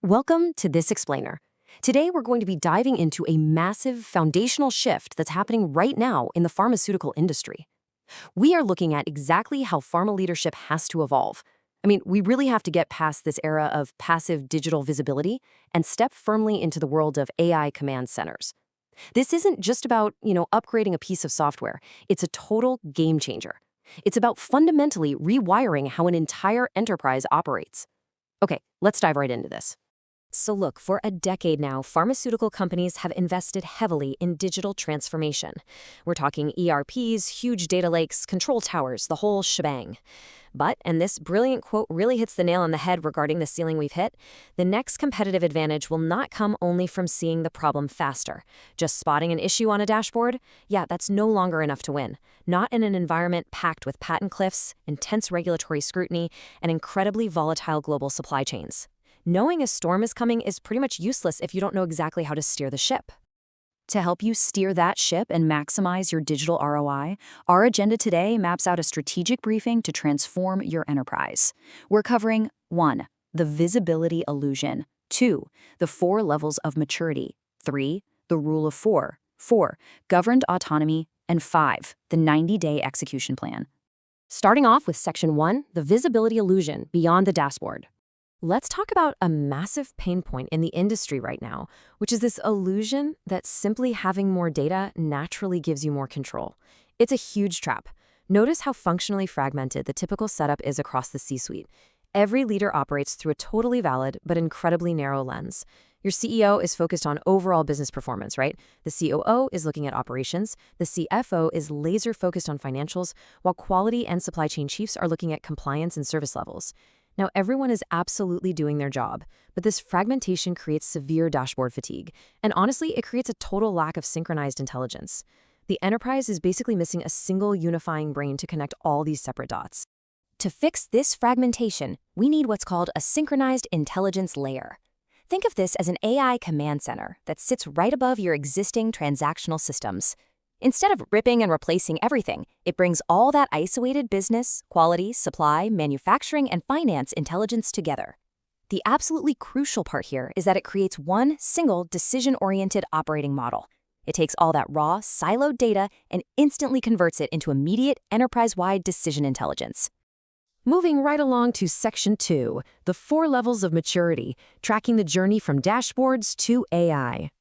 Welcome to This Explainer. Today, we're going to be diving into a massive foundational shift that's happening right now in the pharmaceutical industry. We are looking at exactly how pharma leadership has to evolve. We really have to get past this era of passive digital visibility and step firmly into the world of AI command centers. This isn't just about, upgrading a piece of software. It's a total game changer. It's about fundamentally rewiring how an entire enterprise operates. Okay, let's dive right into this. So look, for a decade now, pharmaceutical companies have invested heavily in digital transformation. We're talking ERPs, huge data lakes, control towers, the whole shebang. But, and this brilliant quote really hits the nail on the head regarding the ceiling we've hit, the next competitive advantage will not come only from seeing the problem faster. Just spotting an issue on a dashboard? Yeah, that's no longer enough to win. Not in an environment packed with patent cliffs, intense regulatory scrutiny, and incredibly volatile global supply chains. Knowing a storm is coming is pretty much useless if you don't know exactly how to steer the ship. To help you steer that ship and maximize your digital ROI, our agenda today maps out a strategic briefing to transform your enterprise. We're covering 1. The visibility illusion, 2. The 4 levels of maturity, 3. The rule of 4, 4. Governed autonomy, and 5. The 90-day execution plan. Starting off with Section 1, the visibility illusion beyond the dashboard. Let's talk about a massive pain point in the industry right now, which is this illusion that simply having more data naturally gives you more control. It's a huge trap. Notice how functionally fragmented the typical setup is across the C-suite. Every leader operates through a totally valid but incredibly narrow lens. Your CEO is focused on overall business performance, right? The COO is looking at operations. The CFO is laser-focused on financials, while quality and supply chain chiefs are looking at compliance and service levels. Now, everyone is absolutely doing their job, but this fragmentation creates severe dashboard fatigue. And honestly, it creates a total lack of synchronized intelligence. The enterprise is basically missing a single unifying brain to connect all these separate dots. To fix this fragmentation, we need what's called a synchronized intelligence layer. Think of this as an AI command center that sits right above your existing transactional systems. Instead of ripping and replacing everything, it brings all that isolated business, quality, supply, manufacturing, and finance intelligence together. The absolutely crucial part here is that it creates one single decision-oriented operating model. It takes all that raw, siloed data and instantly converts it into immediate, enterprise-wide decision intelligence. Moving right along to Section 2, the 4 levels of maturity, tracking the journey from dashboards to AI.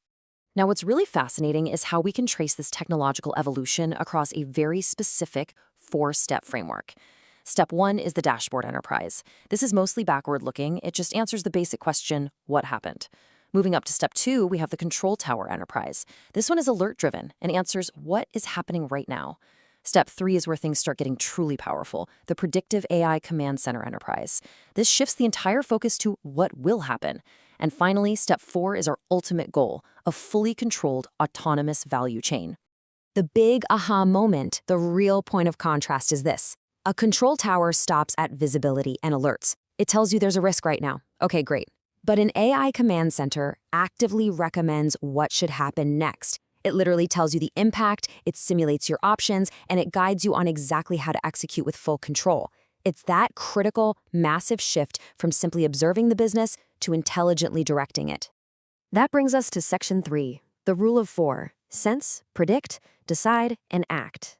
Now, what's really fascinating is how we can trace this technological evolution across a very specific 4-step framework. Step 1 is the dashboard enterprise. This is mostly backward-looking. It just answers the basic question, what happened? Moving up to Step 2, we have the control tower enterprise. This one is alert-driven and answers what is happening right now. Step 3 is where things start getting truly powerful, the predictive AI command center enterprise. This shifts the entire focus to what will happen. And finally, Step 4 is our ultimate goal, a fully controlled, autonomous value chain. The big aha moment, the real point of contrast is this. A control tower stops at visibility and alerts. It tells you there's a risk right now. Okay, great. But an AI command center actively recommends what should happen next. It literally tells you the impact, it simulates your options, and it guides you on exactly how to execute with full control. It's that critical, massive shift from simply observing the business to intelligently directing it. That brings us to Section 3, the rule of 4, sense, predict, decide, and act.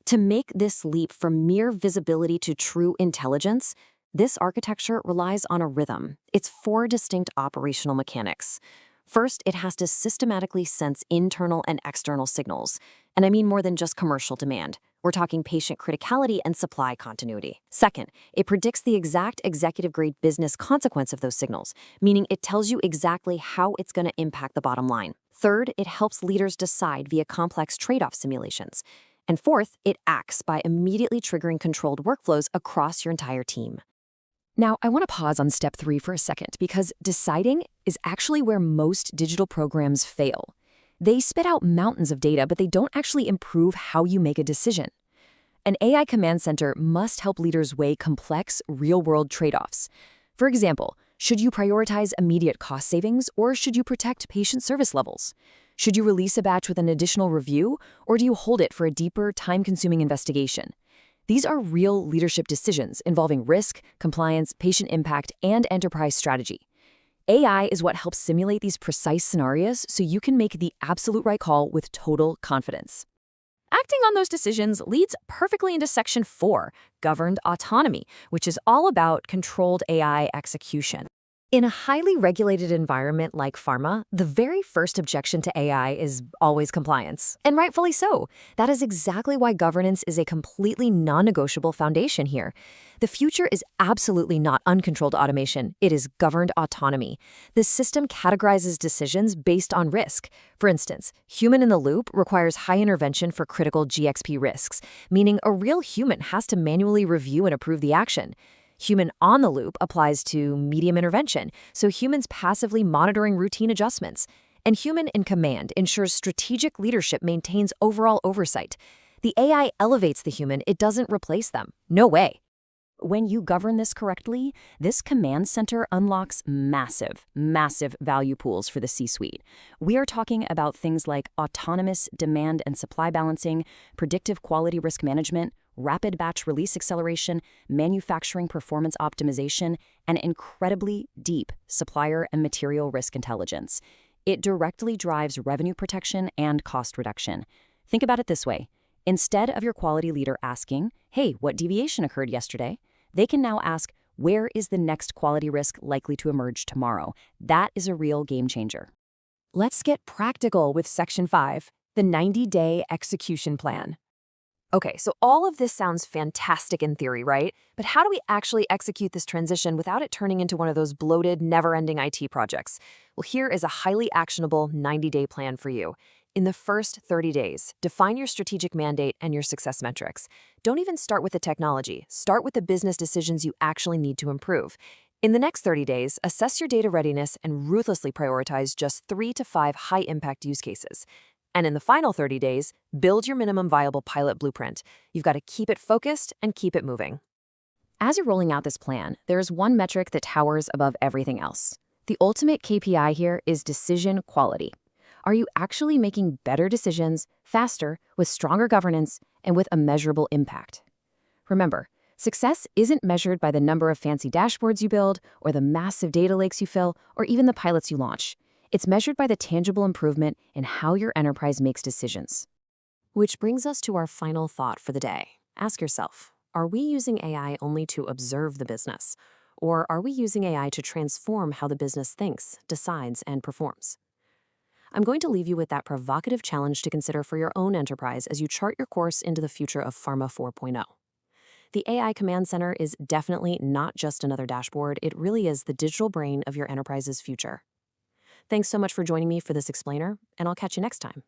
To make this leap from mere visibility to true intelligence, this architecture relies on a rhythm. It's 4 distinct operational mechanics. First, it has to systematically sense internal and external signals. And I mean more than just commercial demand. We're talking patient criticality and supply continuity. Second, it predicts the exact executive-grade business consequence of those signals, meaning it tells you exactly how it's going to impact the bottom line. Third, it helps leaders decide via complex trade-off simulations. And fourth, it acts by immediately triggering controlled workflows across your entire team. Now, I want to pause on Step 3 for a second because deciding is actually where most digital programs fail. They spit out mountains of data, but they don't actually improve how you make a decision. An AI command center must help leaders weigh complex, real-world trade-offs. For example, should you prioritize immediate cost savings or should you protect patient service levels? Should you release a batch with an additional review or do you hold it for a deeper, time-consuming investigation? These are real leadership decisions involving risk, compliance, patient impact, and enterprise strategy. AI is what helps simulate these precise scenarios so you can make the absolute right call with total confidence. Acting on those decisions leads perfectly into Section 4, governed autonomy, which is all about controlled AI execution. In a highly regulated environment like pharma, the very first objection to AI is always compliance. And rightfully so. That is exactly why governance is a completely non-negotiable foundation here. The future is absolutely not uncontrolled automation. It is governed autonomy. The system categorizes decisions based on risk. For instance, human in the loop requires high intervention for critical GXP risks, meaning a real human has to manually review and approve the action. Human on the loop applies to medium intervention, so humans passively monitoring routine adjustments. And human in command ensures strategic leadership maintains overall oversight. The AI elevates the human, it doesn't replace them. No way. When you govern this correctly, this command center unlocks massive, massive value pools for the C-suite. We are talking about things like autonomous demand and supply balancing, predictive quality risk management, rapid batch release acceleration, manufacturing performance optimization, and incredibly deep supplier and material risk intelligence. It directly drives revenue protection and cost reduction. Think about it this way. Instead of your quality leader asking, "Hey, what deviation occurred yesterday?" they can now ask, "Where is the next quality risk likely to emerge tomorrow?" That is a real game changer. Let's get practical with Section 5, the 90-day execution plan. Okay, so all of this sounds fantastic in theory, right? But how do we actually execute this transition without it turning into one of those bloated, never-ending IT projects? Well, here is a highly actionable 90-day plan for you. In the first 30 days, define your strategic mandate and your success metrics. Don't even start with the technology. Start with the business decisions you actually need to improve. In the next 30 days, assess your data readiness and ruthlessly prioritize just 3 to 5 high-impact use cases. And in the final 30 days, build your minimum viable pilot blueprint. You've got to keep it focused and keep it moving. As you're rolling out this plan, there is one metric that towers above everything else. The ultimate KPI here is decision quality. Are you actually making better decisions, faster, with stronger governance, and with a measurable impact? Remember, success isn't measured by the number of fancy dashboards you build, or the massive data lakes you fill, or even the pilots you launch. It's measured by the tangible improvement in how your enterprise makes decisions. Which brings us to our final thought for the day. Ask yourself, are we using AI only to observe the business? Or are we using AI to transform how the business thinks, decides, and performs? I'm going to leave you with that provocative challenge to consider for your own enterprise as you chart your course into the future of Pharma 4.0. The AI Command Center is definitely not just another dashboard, it really is the digital brain of your enterprise's future. Thanks so much for joining me for this explainer, and I'll catch you next time.